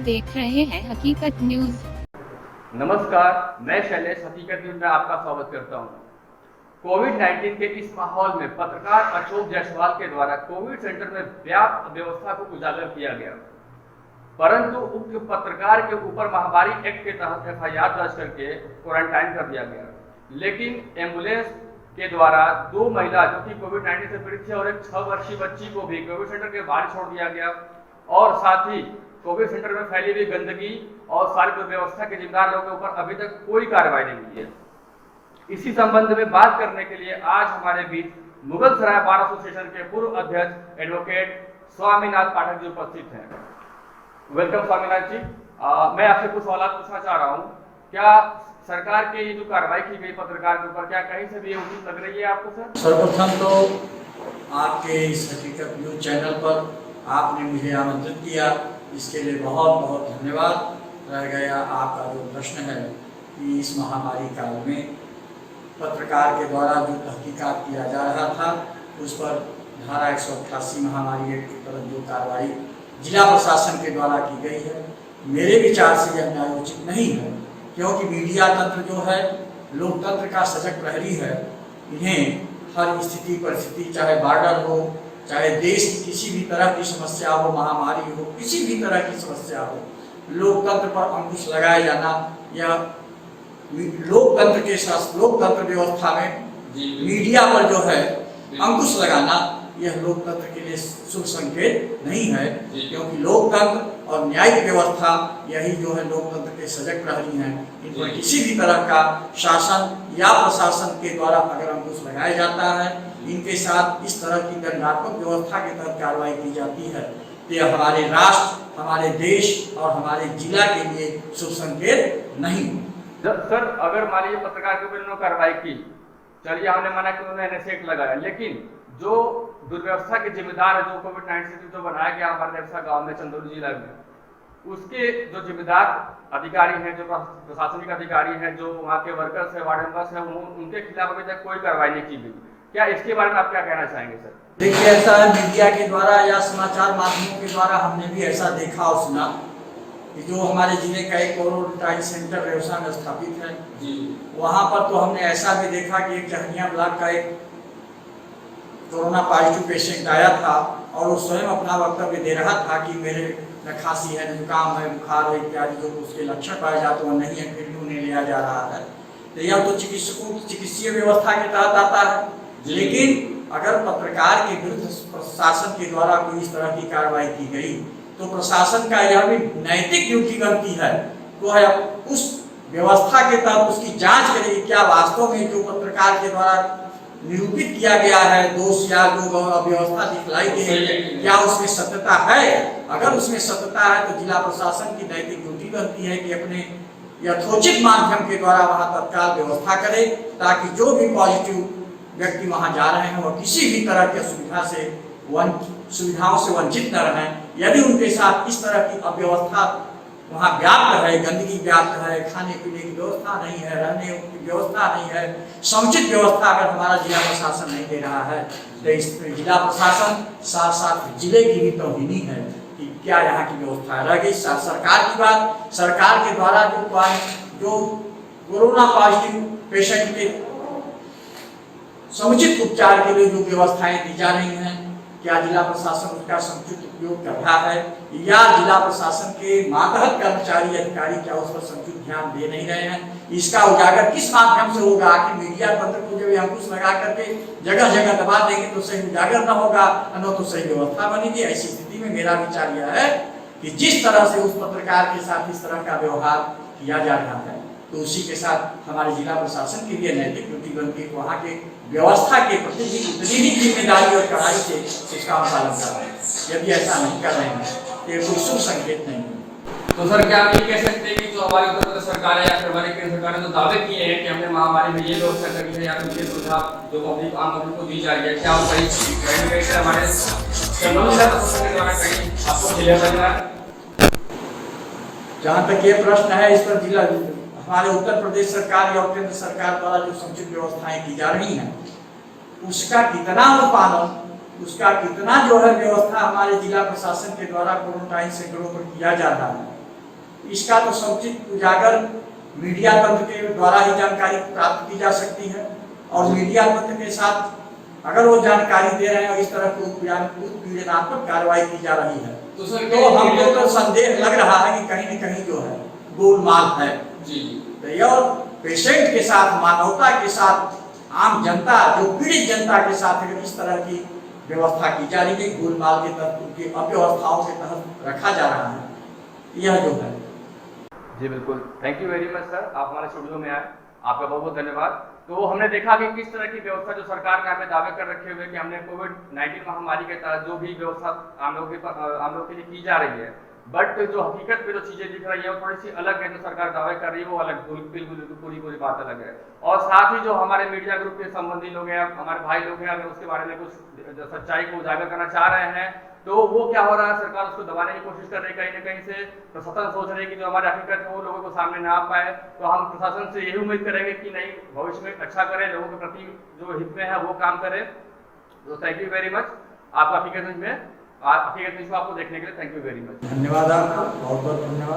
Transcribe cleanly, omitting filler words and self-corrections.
देख रहे हैं हकीकत न्यूज। नमस्कार, मैं शैलेश हकीकत न्यूज में आपका स्वागत करता हूं। कोविड-19 के इस माहौल में पत्रकार अशोक जायसवाल के द्वारा कोविड सेंटर में व्याप्त व्यवस्था को उजागर किया गया, परंतु उक्त पत्रकार के ऊपर महामारी एक्ट के तहत एफआईआर दर्ज करके क्वारंटाइन कर दिया गया। लेकिन एम्बुलेंस के द्वारा 2 महिला जो कि कोविड-19 से पीड़ित थी और एक 6 वर्षीय बच्ची को भी कोविड सेंटर के बाहर छोड़ दिया गया और साथ ही कोविड सेंटर में फैली हुई गंदगी और सारी दुर्व्यवस्था के जिम्मेदार लोगों के ऊपर अभी तक कोई कार्रवाई नहीं हुई है। इसी संबंध में बात करने के लिए आज हमारे बीच मुगल सराय बार एसोसिएशन के पूर्व अध्यक्ष एडवोकेट स्वामीनाथ पाठक जी उपस्थित हैं। वेलकम स्वामीनाथ जी। मैं आपसे कुछ सवाल पूछना चाह रहा हूँ। क्या सरकार की ये जो कार्रवाई की गई पत्रकार के ऊपर, क्या कहीं से भी उचित लग रही है आपको सर? सर्वप्रथम तो आपके इस हकीकत न्यूज चैनल पर आपने मुझे आमंत्रित किया, इसके लिए बहुत बहुत धन्यवाद। रह गया आपका जो प्रश्न है कि इस महामारी काल में पत्रकार के द्वारा जो तहकीकात किया जा रहा था उस पर धारा 188 महामारी एक्ट के तहत जो कार्रवाई जिला प्रशासन के द्वारा की गई है, मेरे विचार से यह न्यायोचित नहीं है, क्योंकि मीडिया तंत्र जो है लोकतंत्र का सजग प्रहरी है। इन्हें हर स्थिति परिस्थिति, चाहे बॉर्डर हो, चाहे देश की किसी भी तरह की समस्या हो, महामारी हो, किसी भी तरह की समस्या हो, लोकतंत्र पर अंकुश लगाया जाना या लोकतंत्र व्यवस्था में मीडिया पर जो है अंकुश लगाना, यह लोकतंत्र के लिए शुभ संकेत नहीं है, क्योंकि लोकतंत्र और न्यायिक व्यवस्था यही जो है लोकतंत्र के सजग प्रहरी हैं। इन पर किसी भी तरह का शासन या प्रशासन के द्वारा अगर अंकुश लगाया जाता है, इनके साथ इस तरह की दंडात्मक व्यवस्था के तहत कार्रवाई की जाती है, तो यह हमारे राष्ट्र, हमारे देश और हमारे जिला के लिए शुभ संकेत नहीं। सर, अगर मान लीजिए पत्रकार के ऊपर उन्होंने कार्रवाई की, चलिए हमने माना कि उन्होंने एनएसए एक्ट लगाया, लेकिन जो दुर्व्यवस्था के जिम्मेदार है, जो कोविड-19 जो बनाया गया हमारे देवसा गांव में, चंदौली जिला में, उसके जो जिम्मेदार अधिकारी हैं, जो प्रशासनिक अधिकारी हैं, जो वहाँ के वर्कर्स है, वार्ड मेंबर्स हैं, उनके खिलाफ अभी तक कोई कार्रवाई नहीं की गई। क्या इसके बारे में आप क्या कहना चाहेंगे सर? देखिए, ऐसा मीडिया के द्वारा या समाचार माध्यमों के द्वारा हमने भी ऐसा देखा और सुना कि जो हमारे जिले का एक क्वारंटाइन सेंटर रेवसा में स्थापित है जी, वहाँ पर तो हमने ऐसा भी देखा कि एक जहनिया ब्लॉक का एक कोरोना पॉजिटिव पेशेंट आया था और वो स्वयं अपना वक्तव्य दे रहा था कि मेरे खांसी है, जुकाम है, बुखार है इत्यादि जो उसके लक्षण पाए जाते हैं वो नहीं है, फिर भी उन्हें लिया जा रहा है। तो यह तो चिकित्सकों की चिकित्सीय व्यवस्था के तहत आता है, लेकिन अगर पत्रकार के विरुद्ध प्रशासन के द्वारा कोई इस तरह की कार्रवाई की गई तो प्रशासन का यह भी नैतिक ड्यूटी बनती है, तो है उस व्यवस्था के तहत उसकी जांच करेगी क्या वास्तव में जो पत्रकार के द्वारा निरूपित किया गया है दोष या जो अव्यवस्था दिखलाई गई है, क्या उसमें सत्यता है। अगर उसमें सत्यता है तो जिला प्रशासन की नैतिक ड्यूटी बनती है कि अपने यथोचित माध्यम के द्वारा वहां तत्काल व्यवस्था करे, ताकि जो भी पॉजिटिव व्यक्ति वहां जा रहे हैं वह किसी भी तरह की सुविधाओं से वंचित न रहें। यदि उनके साथ इस तरह की अव्यवस्था वहाँ व्याप्त है, गंदगी व्याप्त है, खाने पीने की व्यवस्था नहीं है, रहने की व्यवस्था नहीं है, समुचित व्यवस्था अगर हमारा जिला प्रशासन नहीं दे रहा है तो इस जिला प्रशासन साथ साथ जिले की भी तौहीनी है कि क्या यहाँ की व्यवस्था रह गई। सरकार की बात, सरकार के द्वारा जो कोरोना पॉजिटिव पेशेंट के समुचित उपचार के लिए जो व्यवस्थाएं दी जा रही हैं, क्या जिला प्रशासन उसका समुचित उपयोग कर रहा है या जिला प्रशासन के मातहत कर्मचारी अधिकारी क्या उस पर समुचित ध्यान दे नहीं रहे हैं। इसका उजागर किस माध्यम से होगा कि मीडिया तंत्र को जब अंकुश लगा करके जगह जगह दबा देंगे तो सही उजागर न होगा, न तो सही व्यवस्था बनेगी। ऐसी स्थिति में मेरा विचार यह है कि जिस तरह से उस पत्रकार के साथ इस तरह का व्यवहार किया जा रहा है तो उसी के साथ हमारे जिला प्रशासन के लिए नैतिक ड्यूटी बनती है, वहाँ के व्यवस्था के प्रति भी उतनी ही जिम्मेदारी और कड़ाई से उसका पालन कर रहे हैं। यदि ऐसा नहीं कर रहे हैं तो ये कोई शुभ संकेत नहीं है। तो सर, क्या हम ये कह सकते हैं कि जो हमारी उत्तर प्रदेश सरकार है या फिर हमारी केंद्र सरकार ने जो दावे किए हैं कि हमने महामारी में ये व्यवस्था करी है या फिर ये सुविधा जो पब्लिक आम पब्लिक को दी जा रही है, क्या वो सही हमारे आपको क्लियर लग रहा है? जहाँ तक ये प्रश्न है, इस पर जिला हमारे उत्तर प्रदेश सरकार और केंद्र सरकार द्वारा जो समुचित व्यवस्थाएं की जा रही हैं उसका कितना अनुपालन, उसका कितना जो है व्यवस्था हमारे जिला प्रशासन के द्वारा क्वारंटाइन सेंटरों पर किया जा रहा है, इसका तो समुचित उजागर मीडिया तंत्र के द्वारा ही जानकारी प्राप्त की जा सकती है, और मीडिया तंत्र के साथ अगर वो जानकारी दे रहे हैं और इस तरह की उत्पीड़नात्मक कार्रवाई की जा रही है तो हमको तो संदेह लग रहा है कि कहीं न कहीं जो है गोलमाल है जी। तो यह पेशेंट के साथ, मानवता के साथ, आम जनता जो पीड़ित जनता के साथ अगर इस तरह की व्यवस्था की जा रही है, गोलमाल के तहत उनकी अव्यवस्थाओं के तहत रखा जा रहा है, यह जो है। जी बिल्कुल, thank you very much sir, आप हमारे स्टूडियो में आए, आपका बहुत बहुत धन्यवाद। तो हमने देखा कि किस तरह की व्यवस्था जो सरकार ने हमें दावे कर रखे हुए कि हमने कोविड-19 महामारी के तहत जो भी व्यवस्था आम लोगों के लिए की जा रही है, बट जो हकीकत में जो चीजें दिख रही है वो थोड़ी सी अलग है। जो सरकार दावे कर रही है वो अलग, बिल्कुल पूरी बात अलग है। और साथ ही जो हमारे मीडिया ग्रुप के संबंधी लोग हैं, हमारे भाई लोग हैं, अगर उसके बारे में कुछ सच्चाई को उजागर करना चाह रहे हैं तो वो क्या हो रहा है, सरकार उसको दबाने की कोशिश कर रही है कहीं ना कहीं से। प्रशासन सोच रही है कि जो हमारी हकीकत है वो लोगों को सामने ना आ पाए। तो हम प्रशासन से यही उम्मीद करेंगे कि नहीं, भविष्य में अच्छा करें, लोगों के प्रति जो हित में है वो काम करें। तो थैंक यू वेरी मच, आपका हकीकत न्यूज़ को आपको देखने के लिए थैंक यू वेरी मच। धन्यवाद आपका, बहुत बहुत धन्यवाद।